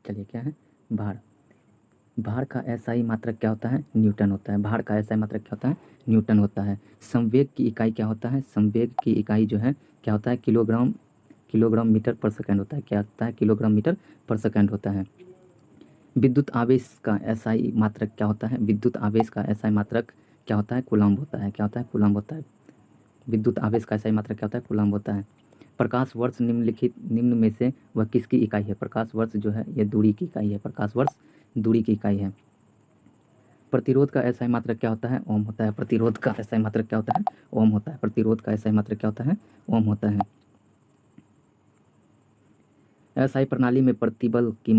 चलिए क्या है, भार। भार का एसआई मात्रक क्या होता है, न्यूटन होता है। भार का एसआई मात्रक क्या होता है, न्यूटन होता है। संवेग की इकाई क्या होता है, संवेग की इकाई जो है क्या होता है, किलोग्राम किलोग्राम मीटर पर सेकंड होता है। क्या होता है, किलोग्राम मीटर पर सेकंड होता है। विद्युत आवेश का एसआई मात्रक क्या होता है, विद्युत आवेश का एसआई मात्रक क्या होता है, कूलम्ब होता है। क्या होता है, कूलम्ब होता है। विद्युत आवेश का एसआई मात्रक क्या होता है, कूलम्ब होता है। प्रकाश वर्ष निम्न में से वह किसकी इकाई है। प्रकाश वर्ष जो है ये दूरी की इकाई है। प्रकाश वर्ष दूरी की इकाई है। प्रतिरोध का एसआई मात्रक क्या होता है, ओम होता है। प्रतिरोध का एसआई मात्रक क्या होता है, ओम होता है। प्रतिरोध का एसआई मात्रक क्या होता है, ओम होता है। एसआई प्रणाली में प्रतिबल की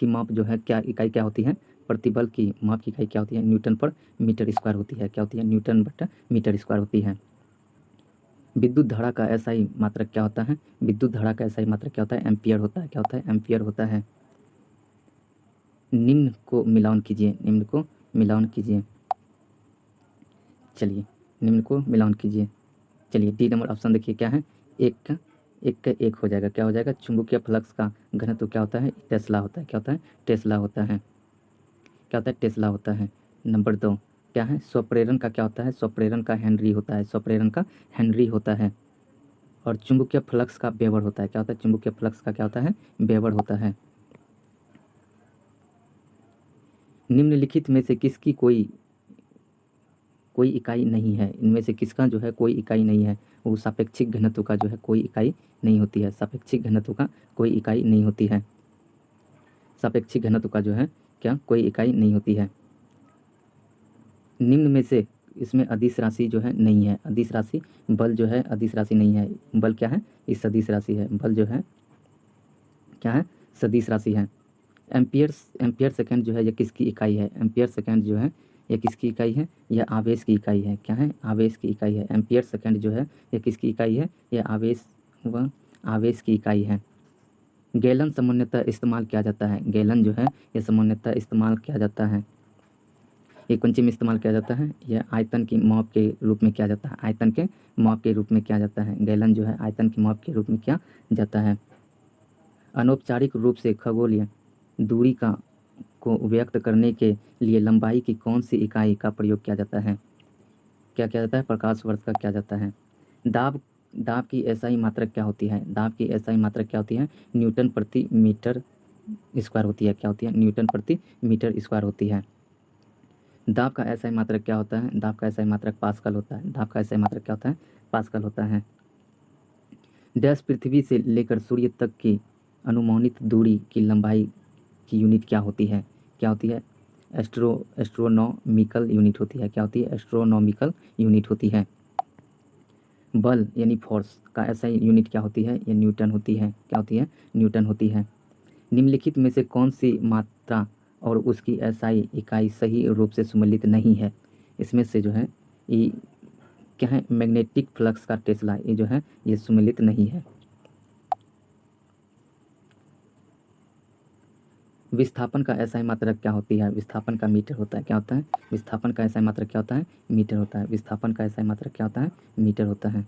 माप जो है क्या इकाई क्या होती है, प्रतिबल की माप की इकाई क्या होती है, न्यूटन पर मीटर स्क्वायर होती है। क्या होती है, न्यूटन बटा मीटर स्क्वायर होती है। विद्युत धारा का एसआई मात्रक क्या होता है, विद्युत धारा का एसआई मात्रक क्या होता है, एम्पियर होता है। क्या होता है, एम्पियर होता है। निम्न को मिलान कीजिए, निम्न को मिलान कीजिए। चलिए निम्न को मिलान कीजिए। चलिए डी नंबर ऑप्शन देखिए क्या है, एक हो जाएगा। क्या हो जाएगा, चुंबकीय फ्लक्स का घनत्व क्या होता है, टेस्ला होता है। क्या होता है, टेस्ला होता है। क्या होता है, टेस्ला होता है। नंबर 2 क्या है, स्वप्रेरण का क्या होता है, स्वप्रेरण का हेनरी होता है। स्वप्रेरण का हेनरी होता है। और चुंबकीय फ्लक्स का वेबर होता है। क्या होता है, चुंबकीय फ्लक्स का क्या होता है, वेबर होता है। निम्नलिखित में से किसकी कोई कोई इकाई नहीं है, इनमें से किसका जो है कोई इकाई नहीं है, वो सापेक्षिक घनत्व का जो है कोई इकाई नहीं होती है। सापेक्षिक घनत्व का कोई इकाई नहीं होती है। सापेक्षिक घनत्व का जो है क्या कोई इकाई नहीं होती है। निम्न में से इसमें अदिश राशि जो है नहीं है। अदिश राशि, बल जो है अदिश राशि नहीं है। बल क्या है, इस सदिश राशि है। बल जो है क्या है, सदिश राशि है। एम्पियर सेकंड जो है ये किसकी इकाई है, एम्पियर सेकंड जो है ये किसकी इकाई है, यह आवेश की इकाई है। क्या है, आवेश की इकाई है। एम्पियर सेकंड जो है ये किसकी इकाई है, यह आवेश व आवेश की इकाई है। गैलन सामान्यतः इस्तेमाल किया जाता है। गैलन जो है ये सामान्यतः इस्तेमाल किया जाता है, ये कौन चीज़ में इस्तेमाल किया जाता है, यह आयतन की माप के रूप में किया जाता है। आयतन के माप के रूप में किया जाता है। गैलन जो है आयतन की माप के रूप में किया जाता है। अनौपचारिक रूप से खगोलीय दूरी को व्यक्त करने के लिए लंबाई की कौन सी इकाई का प्रयोग किया जाता है। क्या किया जाता है, प्रकाश वर्ष का किया जाता है। दाब दाब की एसआई मात्रक क्या होती है, दाब की एसआई मात्रक क्या होती है, न्यूटन प्रति मीटर स्क्वायर होती है। क्या होती है, न्यूटन प्रति मीटर स्क्वायर होती है। दाब का एसआई मात्रक क्या होता है, दाब का एसआई मात्रक पास्कल होता है। दाब का एसआई मात्रक क्या होता है, पास्कल होता है। डैश पृथ्वी से लेकर सूर्य तक की अनुमानित दूरी की लंबाई की यूनिट क्या होती है, क्या होती है, एस्ट्रोनॉमिकल यूनिट होती है। क्या होती है, एस्ट्रोनॉमिकल यूनिट होती है। बल यानी फोर्स का एसआई यूनिट क्या होती है, ये न्यूटन होती है। क्या होती है, न्यूटन होती है। निम्नलिखित में से कौन सी मात्रा और उसकी एसआई इकाई सही रूप से सम्मिलित नहीं है। इसमें से जो है ये क्या है, मैग्नेटिक फ्लक्स का टेस्ला ये जो है ये सम्मिलित नहीं है। विस्थापन का एसआई मात्रक क्या होती है, विस्थापन का मीटर होता है। क्या होता है, विस्थापन का एसआई मात्रक क्या होता है, मीटर होता है। विस्थापन का एसआई मात्रक क्या होता है, मीटर होता है।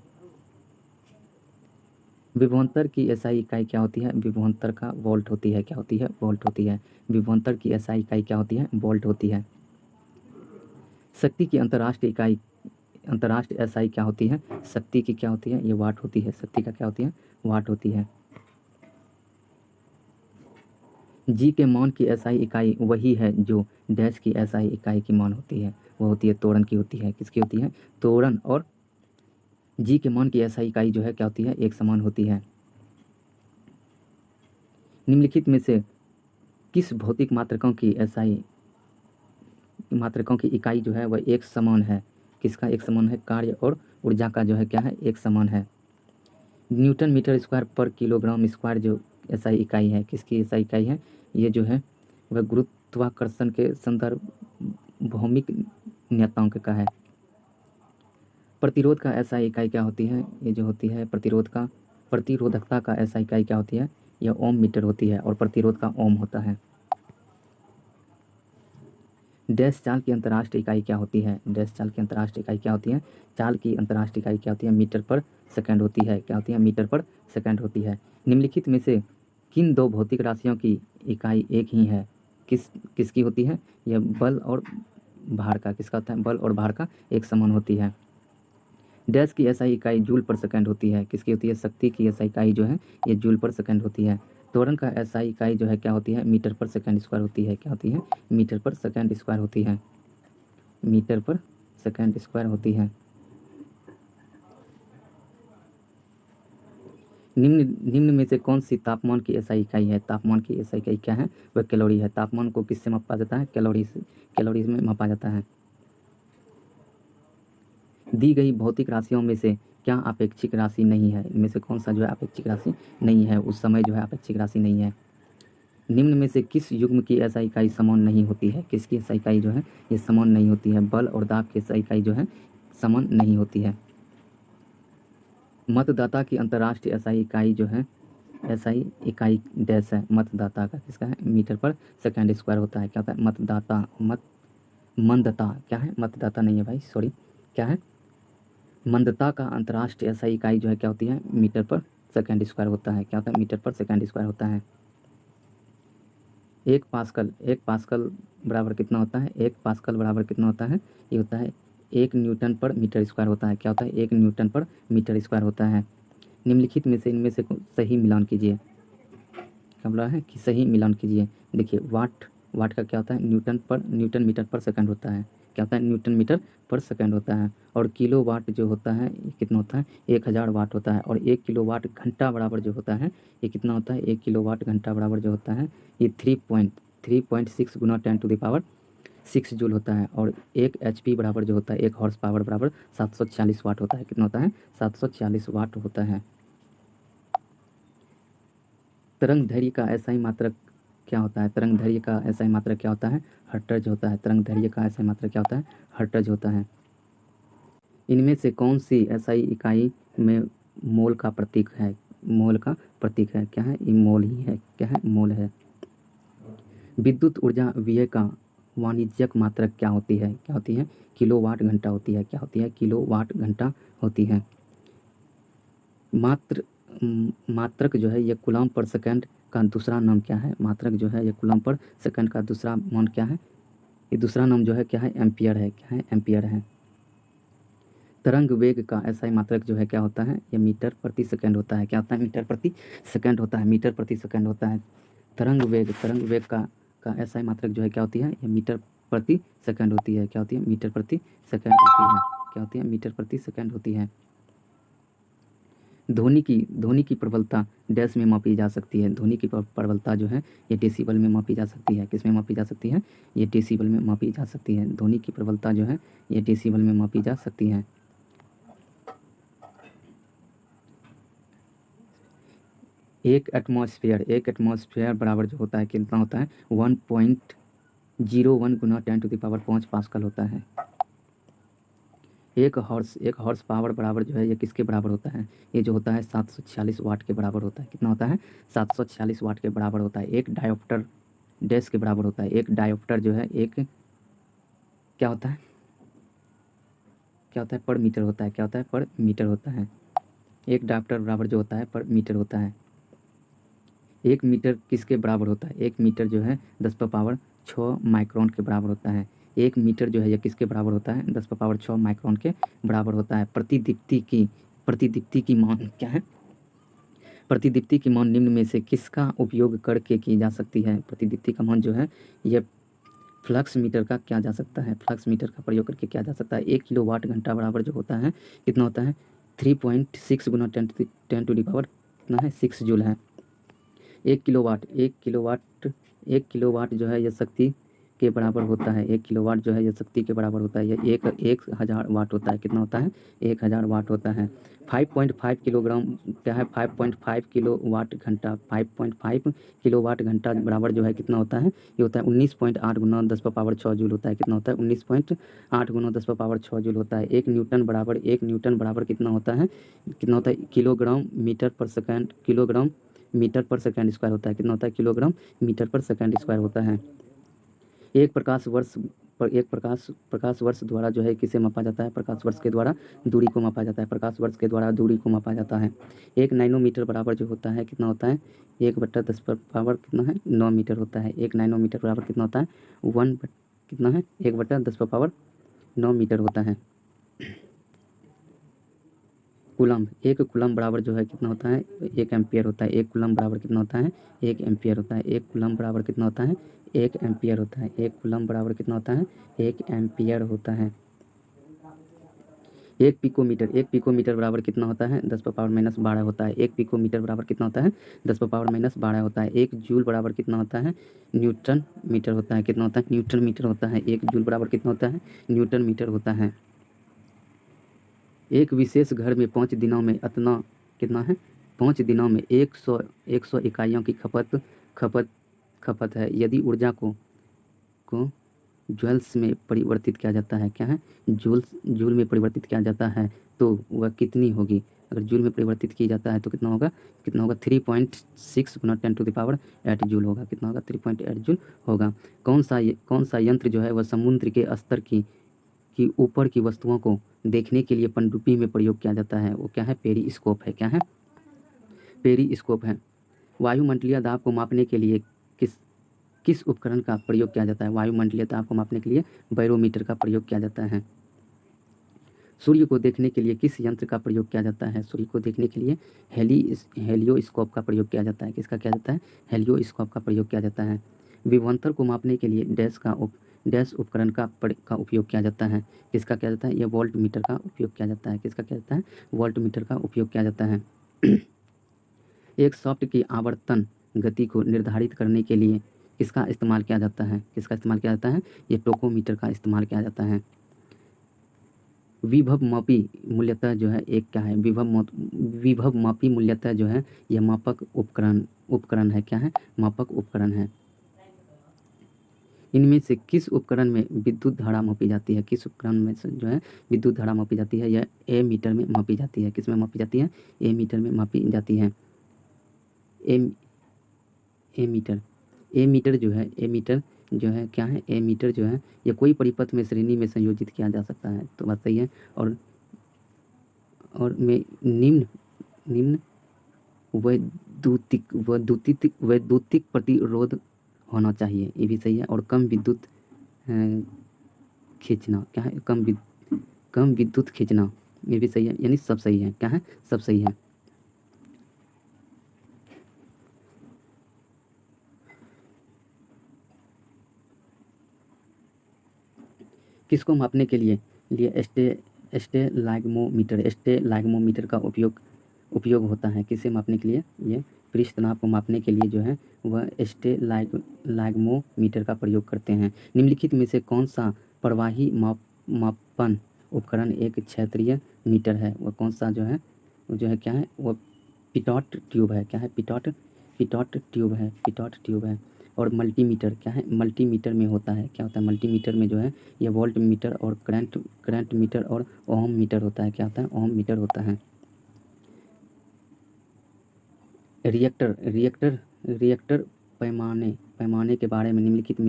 विभवांतर की एसआई इकाई क्या होती है, विभवांतर का वोल्ट होती है। क्या होती है, वोल्ट होती है। विभवांतर की एसआई इकाई क्या होती है, वोल्ट होती है। शक्ति की अंतर्राष्ट्रीय इकाई, अंतर्राष्ट्रीय एसआई क्या होती है, शक्ति की क्या होती है, ये वाट होती है। शक्ति का क्या होती है, वाट होती है। जी के मान की एसआई इकाई वही है जो डैश की एसआई इकाई की मान होती है, वो होती है त्वरण की होती है। किसकी होती है, त्वरण। और जी के मान की एसआई इकाई जो है क्या होती है, एक समान होती है। निम्नलिखित में से किस भौतिक मात्रकों की एसआई मात्रकों की इकाई जो है वह एक समान है। किसका एक समान है, कार्य और ऊर्जा का जो है क्या है, एक समान है। न्यूटन मीटर स्क्वायर पर किलोग्राम स्क्वायर जो एसआई इकाई है, किसकी एसआई इकाई है, ये जो है वह गुरुत्वाकर्षण के संदर्भ भौमिक नियतांक का है। प्रतिरोध का एसआई इकाई क्या होती है, ये जो होती है प्रतिरोधकता का एसआई इकाई क्या होती है, यह ओम मीटर होती है। और प्रतिरोध का ओम होता है। डैश चाल की अंतर्राष्ट्रीय इकाई क्या होती है, डैश चाल की अंतर्राष्ट्रीय इकाई क्या होती है, चाल की अंतर्राष्ट्रीय इकाई क्या होती है, मीटर पर सेकंड होती है। क्या होती है, मीटर पर सेकंड होती है। निम्नलिखित में से किन दो भौतिक राशियों की इकाई एक ही है, किसकी होती है? यह बल और भार का, किसका होता है? बल और भार का एक समान होती है। डैश की एसआई इकाई जूल पर सेकंड होती है, किसकी होती है? शक्ति की एसआई इकाई जो है ये जूल पर सेकंड होती है। त्वरण का एसआई इकाई जो है क्या होती है? मीटर पर सेकंड स्क्वायर होती है। क्या होती है? मीटर पर सेकंड स्क्वायर होती है। मीटर पर सेकंड स्क्वायर होती है। निम्न में से कौन सी तापमान की एसआई इकाई है? तापमान की एसआई इकाई क्या है? वह कैलोरी है। तापमान को किससे मापा जाता है? कैलोरी से, कैलोरी में मापा जाता है। दी गई भौतिक राशियों में से क्या अपेक्षिक राशि नहीं है? इनमें से कौन सा जो है अपेक्षिक राशि नहीं है? उस समय जो है अपेक्षिक राशि नहीं है। निम्न में से किस युग्म की एसआई इकाई समान नहीं होती है? किसकी एसआई इकाई जो है ये समान नहीं होती है? बल और दाब की एसआई इकाई जो है समान नहीं होती है। मतदाता की अंतर्राष्ट्रीय एसआई इकाई जो है, एसआई इकाई डैश है। मतदाता का किसका है? मीटर पर सेकंड स्क्वायर होता है। क्या होता है? मतदाता, मंदता क्या है? मतदाता नहीं है भाई, सॉरी, क्या है? मंदता का अंतर्राष्ट्रीय एसआई इकाई जो है क्या होती है? मीटर पर सेकंड स्क्वायर होता है। क्या होता है? मीटर पर सेकंड स्क्वायर होता है। एक पास्कल बराबर कितना होता है? एक पास्कल बराबर कितना होता है? ये होता है 1 न्यूटन पर मीटर स्क्वायर होता है। क्या होता है? 1 न्यूटन पर मीटर स्क्वायर होता है। निम्नलिखित में से इनमें से सही मिलान कीजिए। क्या बोला है कि सही मिलान कीजिए? देखिए, वाट का क्या होता है? न्यूटन मीटर पर सेकंड होता है। क्या होता है? न्यूटन मीटर पर सेकंड होता है। और किलो वाट जो होता है ये कितना होता है? 1000 वाट होता है। और 1 किलो वाट घंटा बराबर जो होता है ये कितना होता है? 1 किलो वाट घंटा बराबर जो होता है ये 3.6 गुना 10⁻⁶ जूल होता है। और 1 HP बराबर जो होता है, 1 हॉर्स पावर बराबर 740 वाट होता है। कितना होता है? 740 वाट होता है। तरंग दैर्घ्य का एसआई मात्रक क्या होता है? तरंग दैर्घ्य का एसआई मात्रक क्या होता है? हर्ट्ज होता है। तरंग दैर्घ्य का एसआई मात्रक क्या होता है? हर्ट्ज होता है। इनमें से कौन सी एसआई इकाई में मोल का प्रतीक है? मोल का प्रतीक है क्या है? ये मोल ही है। क्या है? मोल है। विद्युत ऊर्जा व्यय का वाणिज्यिक मात्रक क्या होती है? क्या होती है? किलोवाट घंटा होती है। क्या होती है? किलोवाट घंटा होती है। मात्रक जो है ये कूलम पर सेकंड का दूसरा नाम क्या है? मात्रक जो है ये कूलम पर सेकंड का दूसरा मान क्या है? ये दूसरा नाम जो है क्या है? एम्पियर है। क्या है? एम्पियर है। तरंग वेग का एसआई मात्रक जो है क्या होता है? ये मीटर प्रति सेकंड होता है। क्या होता है? मीटर प्रति सेकंड होता है। मीटर प्रति सेकंड होता है। तरंग वेग का एसआई मात्रक जो है क्या होती है? ये मीटर प्रति सेकंड होती है। क्या होती है? मीटर प्रति सेकंड होती है। क्या होती है? मीटर प्रति सेकंड होती है। ध्वनि की प्रबलता डैश में मापी जा सकती है। ध्वनि की प्रबलता जो है ये डेसिबल में मापी जा सकती है। किस में मापी जा सकती है? ये डेसिबल में मापी जा सकती है। ध्वनि की प्रबलता जो है ये डेसिबल में मापी जा सकती है। एक एटमॉस्फेयर बराबर जो होता है कितना होता है? 1.01 गुना 10⁵ पास्कल होता है। एक हॉर्स पावर बराबर जो है ये किसके बराबर होता है? ये जो होता है 746 वाट के बराबर होता है। कितना होता है? 746 वाट के बराबर होता है। एक डायोप्टर डैश के बराबर होता है। एक डायोप्टर जो है एक क्या होता है? क्या होता है? पर मीटर होता है। क्या होता है? पर मीटर होता है। एक डायोप्टर बराबर जो होता है पर मीटर होता है। 1 मीटर किसके बराबर होता है? 1 मीटर जो है 10⁻6 माइक्रोन के बराबर होता है। 1 मीटर जो है ये किसके बराबर होता है? 10⁻6 माइक्रोन के बराबर होता है। प्रतिदीप्ति की मान क्या है? प्रतिदीप्ति की मान निम्न में से किसका उपयोग करके की जा सकती है? प्रतिदीप्ति का मान जो है ये फ्लक्स मीटर का किया जा सकता है। फ्लक्स मीटर का प्रयोग करके किया जा सकता है। 1 किलो वाट घंटा बराबर जो होता है कितना होता है? 3.6 गुना 10⁻, कितना है? 6 जूल है। 1 किलोवाट जो है यह शक्ति के बराबर होता है। 1 किलोवाट जो है यह शक्ति के बराबर होता है। यह 1000 वाट होता है। कितना होता है? 1000 वाट होता है। 5.5 किलोग्राम क्या है? 5.5 किलोवाट घंटा, 5.5 किलोवाट घंटा बराबर जो है कितना होता है? ये होता है 19.8 गुना 10⁻6 जूल होता है। कितना होता है? 19.8 गुना 10⁻6 जूल होता है। 1 न्यूटन बराबर कितना होता है? कितना होता है? किलोग्राम मीटर पर सेकंड, मीटर पर सेकंड स्क्वायर होता है। कितना होता है? किलोग्राम मीटर पर सेकंड स्क्वायर होता है। प्रकाश वर्ष द्वारा जो है किसे मापा जाता है? प्रकाश वर्ष के द्वारा दूरी को मापा जाता है। प्रकाश वर्ष के द्वारा दूरी को मापा जाता है। 1 नैनोमीटर बराबर जो होता है कितना होता है? 1/10 पर पावर कितना है? 9 मीटर होता है। 1 नैनोमीटर बराबर कितना होता है? कितना है? 1/10 पर पावर 9 मीटर होता है। कूलम्ब, 1 कूलम्ब बराबर जो है कितना होता है? 1 एम्पियर होता है। 1 कूलम्ब बराबर कितना होता है? 1 एम्पियर होता है। 1 कूलम्ब बराबर कितना होता है? 1 एम्पियर होता है। 1 कूलम्ब बराबर कितना होता है? 1 एम्पियर होता है। 1 पिकोमीटर बराबर कितना होता है? 10 पर पावर -12 होता है। 1 पिकोमीटर बराबर कितना होता है? 10 पर पावर -12 होता है। 1 जूल बराबर कितना होता है? न्यूटन मीटर होता है। कितना होता है? न्यूटन मीटर होता है। 1 जूल बराबर कितना होता है? न्यूटन मीटर होता है। एक विशेष घर में 5 दिनों में इतना कितना है? 5 दिनों में 100 इकाइयों की खपत है। यदि ऊर्जा को जूल्स में परिवर्तित किया जाता है, क्या है? जूल में परिवर्तित किया जाता है तो वह कितनी होगी? अगर जूल में परिवर्तित किया जाता है तो कितना होगा? 3.6 गुना 10⁸ जूल होगा। कितना होगा? 3.8 जूल होगा। कौन सा यंत्र जो है वह समुद्र के स्तर की ऊपर की वस्तुओं को देखने के लिए पनडुब्बी में प्रयोग किया जाता है? वो क्या है? पेरिस्कोप है। क्या है? पेरिस्कोप है। वायुमंडलीय दाब को मापने के लिए किस उपकरण का प्रयोग किया जाता है? वायुमंडलीय दाब को मापने के लिए बैरोमीटर का प्रयोग किया जाता है। सूर्य को देखने के लिए किस यंत्र का प्रयोग किया जाता है? सूर्य को देखने के लिए हेलियोस्कोप का प्रयोग किया जाता है। किसका किया जाता है? हेलियोस्कोप का प्रयोग किया जाता है। विभवांतर को मापने के लिए डैश उपकरण का उपयोग किया जाता है। किसका किया जाता है? यह वोल्ट मीटर का उपयोग किया जाता है। किसका किया जाता है? वोल्ट मीटर का उपयोग किया जाता है। एक सॉफ्ट की आवर्तन गति को निर्धारित करने के लिए किसका इस्तेमाल किया जाता है? किसका इस्तेमाल किया जाता है? ये टोकोमीटर का इस्तेमाल किया जाता है। विभव मापी मूल्यतः जो है एक क्या है? विभव मापी मूल्यतः जो है यह मापक उपकरण है। क्या है? मापक उपकरण है। इनमें से किस उपकरण में विद्युत धारा मापी जाती है? किस उपकरण में से जो है विद्युत धारा मापी जाती है? यह एमीटर में मापी जाती है। किस में मापी जाती है? एमीटर में मापी जाती है। एमीटर जो है क्या है? एमीटर जो है यह कोई परिपथ में श्रेणी में संयोजित किया जा सकता है। तो बात सही है। और में निम्न वैद्युतिक प्रतिरोध होना चाहिए। ये भी सही है। और कम विद्युत खींचना, क्या है? कम विद्युत खींचना, ये भी सही है। यानी सब सही है। क्या है? सब सही है। किसको मापने के लिए स्टेलाग्मोमीटर का उपयोग होता है? किसे मापने के लिए? ये पृष्ठ तनाव को मापने के लिए जो है वह स्टेलाग्मोमीटर का प्रयोग करते हैं। निम्नलिखित में से कौन सा प्रवाही मापन उपकरण एक क्षेत्रीय मीटर है? वह कौन सा जो है? वो जो है क्या है? वह पिटॉट ट्यूब है। क्या है? पिटॉट ट्यूब है। और मल्टीमीटर क्या है? मल्टीमीटर में होता है, क्या होता है? मल्टीमीटर में जो है ये वोल्ट मीटर और करंट मीटर और ओम मीटर होता है। क्या होता है? ओम मीटर होता है। रिएक्टर पैमाने के बारे में निम्नलिखित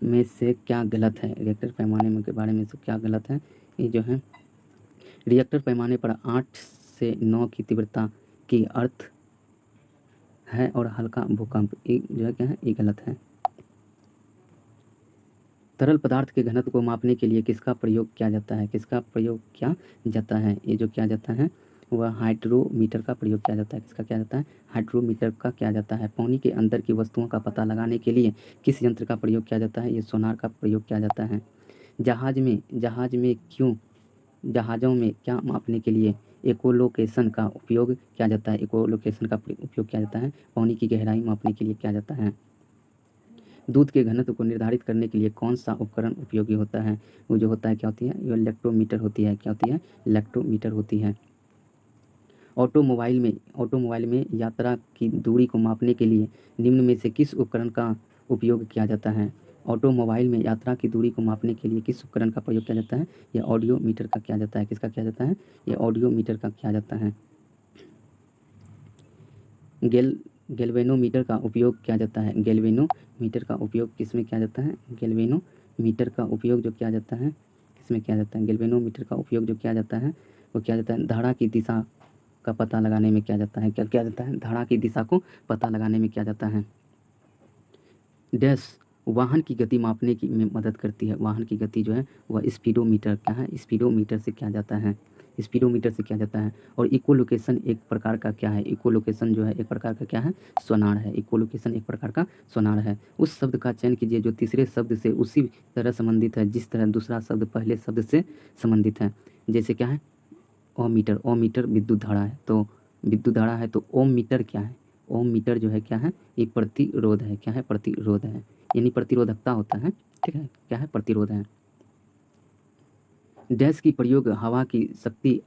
में से क्या गलत है? रिएक्टर पैमाने के बारे में से क्या गलत है? ये जो है रिएक्टर पैमाने पर 8 से 9 की तीव्रता की अर्थ है और हल्का भूकंप, ये जो है क्या है? ये गलत है। तरल पदार्थ के घनत्व को मापने के लिए किसका प्रयोग किया जाता है? किसका प्रयोग किया जाता है? ये जो किया जाता है वह हाइड्रोमीटर का प्रयोग किया जाता है। किसका किया जाता है? हाइड्रोमीटर का किया जाता है। पानी के अंदर की वस्तुओं का पता लगाने के लिए किस यंत्र का प्रयोग किया जाता है? ये सोनार का प्रयोग किया जाता है। जहाज़ों में क्या मापने के लिए इकोलोकेशन का उपयोग किया जाता है? इकोलोकेशन का उपयोग किया जाता है। पानी की गहराई मापने के लिए किया जाता है। दूध के घनत्व को निर्धारित करने के लिए कौन सा उपकरण उपयोगी होता है? वो जो होता है क्या होती है? ये लैक्टोमीटर होती है। क्या होती है? लैक्टोमीटर होती है। ऑटोमोबाइल में यात्रा की दूरी को मापने के लिए निम्न में से किस उपकरण का उपयोग किया जाता है? ऑटोमोबाइल में यात्रा की दूरी को मापने के लिए किस उपकरण का प्रयोग किया जाता है? यह ऑडियोमीटर का किया जाता है। किसका किया जाता है? यह ऑडियोमीटर का किया जाता है। गैल्वेनोमीटर का उपयोग किया जाता है, गैल्वेनोमीटर का उपयोग किस में किया जाता है, गैल्वेनोमीटर का उपयोग जो किया जाता है किस में किया जाता है, गैल्वेनोमीटर का उपयोग जो किया जाता है वो किया जाता है धारा की दिशा का पता लगाने में किया जाता है। क्या किया जाता है, धारा की दिशा को पता लगाने में किया जाता है। डैश वाहन की गति मापने की में मदद करती है, वाहन की गति जो है वह स्पीडोमीटर क्या है, स्पीडोमीटर से किया जाता है, स्पीडोमीटर से किया जाता है। और इकोलोकेशन एक प्रकार का क्या है, इकोलोकेशन जो है एक प्रकार का क्या है, सोनार है, इकोलोकेशन एक प्रकार का सोनार है। उस शब्द का चयन कीजिए जो तीसरे शब्द से उसी तरह संबंधित है जिस तरह दूसरा शब्द पहले शब्द से संबंधित है। जैसे क्या है, ओम मीटर, ओम मीटर विद्युत धारा है, तो विद्युत धारा है तो ओम मीटर क्या है, ओम मीटर जो है क्या है, ये प्रतिरोध है, क्या है, प्रतिरोध है, यानी प्रतिरोधकता होता है, ठीक है, क्या है, प्रतिरोध है। डैश की प्रयोग हवा की शक्ति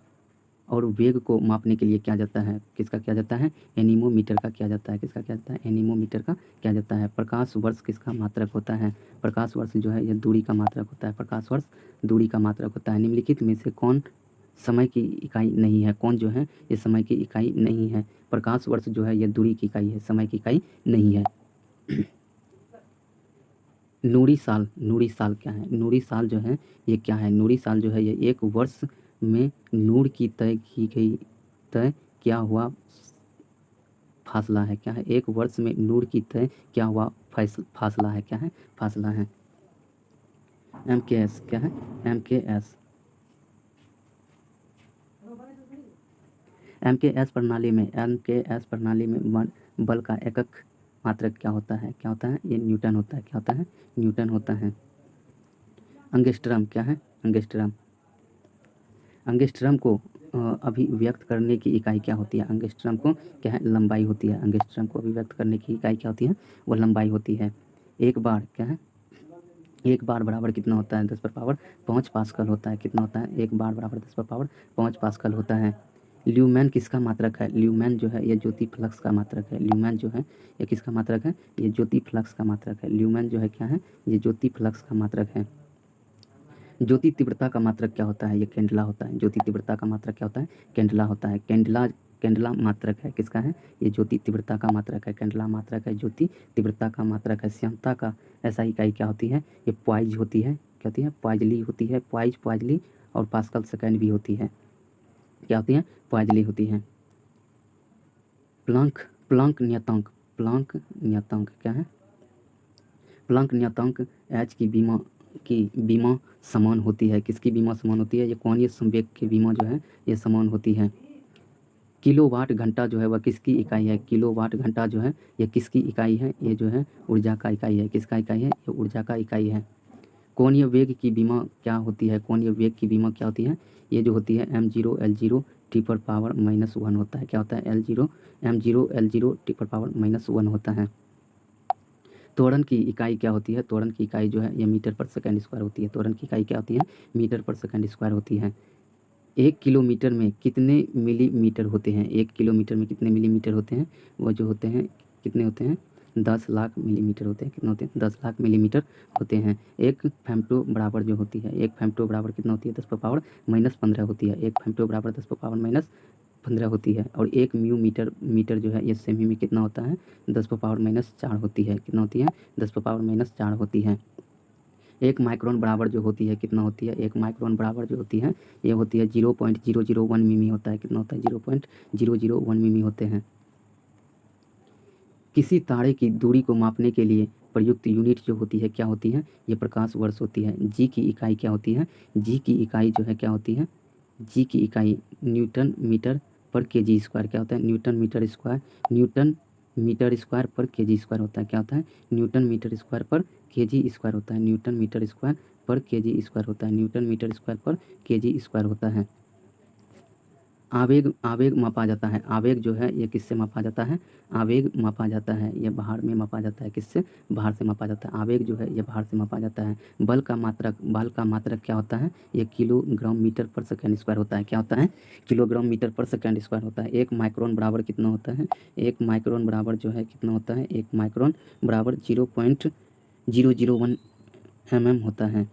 और वेग को मापने के लिए किया जाता है, किसका किया जाता है, एनीमोमीटर का किया जाता है, किसका किया जाता है, एनीमोमीटर का किया जाता है। प्रकाश वर्ष किसका मात्रक होता है, प्रकाश वर्ष जो है यह दूरी का मात्रक होता है, प्रकाश वर्ष दूरी का मात्रक होता है। निम्नलिखित में से कौन समय की इकाई नहीं है, कौन जो है ये समय की इकाई नहीं है, प्रकाश वर्ष जो है यह दूरी की इकाई है, समय की इकाई नहीं है। नूरी साल, नूरी साल क्या है, नूरी साल जो है ये क्या है, नूरी साल जो है ये एक वर्ष में नूर की तय किया हुआ फासला है, क्या है, एक वर्ष में नूर की तय किया हुआ फासला है, क्या है, फासला है। MKS क्या है, MKS, MKS प्रणाली में बल का एकक मात्रक क्या होता है, क्या होता है, ये न्यूटन होता है, क्या होता है, न्यूटन होता है। एंगस्ट्रम क्या है, एंगस्ट्रम, एंगस्ट्रम को अभिव्यक्त करने की इकाई क्या होती है, एंगस्ट्रम को क्या है, लंबाई होती है, एंगस्ट्रम को अभिव्यक्त करने की इकाई क्या होती है, वो लंबाई होती है। एक बार क्या है, एक बार बराबर कितना होता है, 10⁵ पास्कल होता है, कितना होता है, एक बार बराबर 10⁵ पास्कल होता है। ल्यूमेन किसका मात्रक है, ल्यूमेन जो है ये ज्योति फ्लक्स का मात्रक है, ल्यूमेन जो है ये किसका मात्रक है, ये ज्योति फ्लक्स का मात्रक है, ल्यूमेन जो है क्या है, ये ज्योति फ्लक्स का मात्रक है। ज्योति तीव्रता का मात्रक क्या होता है, ये कैंडला होता है, ज्योति तीव्रता का मात्रक क्या होता है, कैंडला होता है। कैंडला मात्रक है किसका है, ये ज्योति तीव्रता का मात्रक है, कैंडला मात्रक है, ज्योति तीव्रता का मात्रक है। श्यामता का ऐसा इकाई क्या होती है, ये पॉइज होती है, क्या होती है, पॉइजली होती है, पॉइजली और पास्कल सेकेंड भी होती है, क्या होती है, पॉइजली होती है। प्लांक प्लांक नियतांक, प्लांक नियतांक क्या है, प्लांक नियतांक एच की बीमा समान होती है, किसकी बीमा समान होती है, ये कोणीय संवेग की बीमा जो है ये समान होती है। किलोवाट घंटा जो है वह किसकी इकाई है, किलोवाट घंटा जो है ये किसकी इकाई है, ये जो है ऊर्जा का इकाई है, किसका इकाई है, ये ऊर्जा का इकाई है। कोणीय वेग की बीमा क्या होती है, कोणीय वेग की बीमा क्या होती है, ये जो होती है m0 L0 T⁻⁻1 होता है, क्या होता है, m0 L0 T⁻⁻1 होता है। त्वरण की इकाई क्या होती है, त्वरण की इकाई जो है ये मीटर पर सेकंड स्क्वायर होती है, त्वरण की इकाई क्या होती है, मीटर पर सेकंड स्क्वायर होती है। 1 किलोमीटर में कितने मिलीमीटर होते हैं, 1 किलोमीटर में कितने मिलीमीटर होते हैं, वो जो होते हैं कितने होते हैं, 10 लाख मिलीमीटर होते हैं, कितने होते हैं, 10 लाख मिलीमीटर होते हैं। एक फेम्टो बराबर जो होती है, एक फेम्टो बराबर कितना होती है, 10⁻⁻15 होती है, एक फेम्टो बराबर 10⁻⁻15 होती है। और एक म्यू मीटर जो है ये सेमी में कितना होता है, 10⁻⁻4 होती है, कितना होती है, 10⁻⁻4 होती है। एक माइक्रोन बराबर जो होती है कितना होती है, एक माइक्रोन बराबर जो होती है ये होती है 0.001 मिमी होता है, कितना होता है, 0.001 मिमी होते हैं। किसी तारे की दूरी को मापने के लिए प्रयुक्त यूनिट जो होती है क्या होती है, ये प्रकाश वर्ष होती है। जी की इकाई क्या होती है, जी की इकाई जो है क्या होती है, जी की इकाई newton metre per kg square, क्या होता है, newton metre square, newton metre square per kg square होता है, क्या होता है, newton metre square per kg square होता है, newton metre square per kg square होता है, newton metre square per kg square होता है। आवेग आवेग मापा जाता है, आवेग जो है ये किससे मापा जाता है, आवेग मापा जाता है ये भार में मापा जाता है, किससे, भार से मापा जाता है, आवेग जो है ये भार से मापा जाता है। बल का मात्रक क्या होता है, ये किलोग्राम मीटर पर सेकेंड स्क्वायर होता है, क्या होता है, किलोग्राम मीटर पर सेकेंड स्क्वायर होता है। एक माइक्रोन बराबर कितना होता है, एक माइक्रोन बराबर जो है कितना होता है, एक माइक्रोन बराबर 0.001 mm होता है,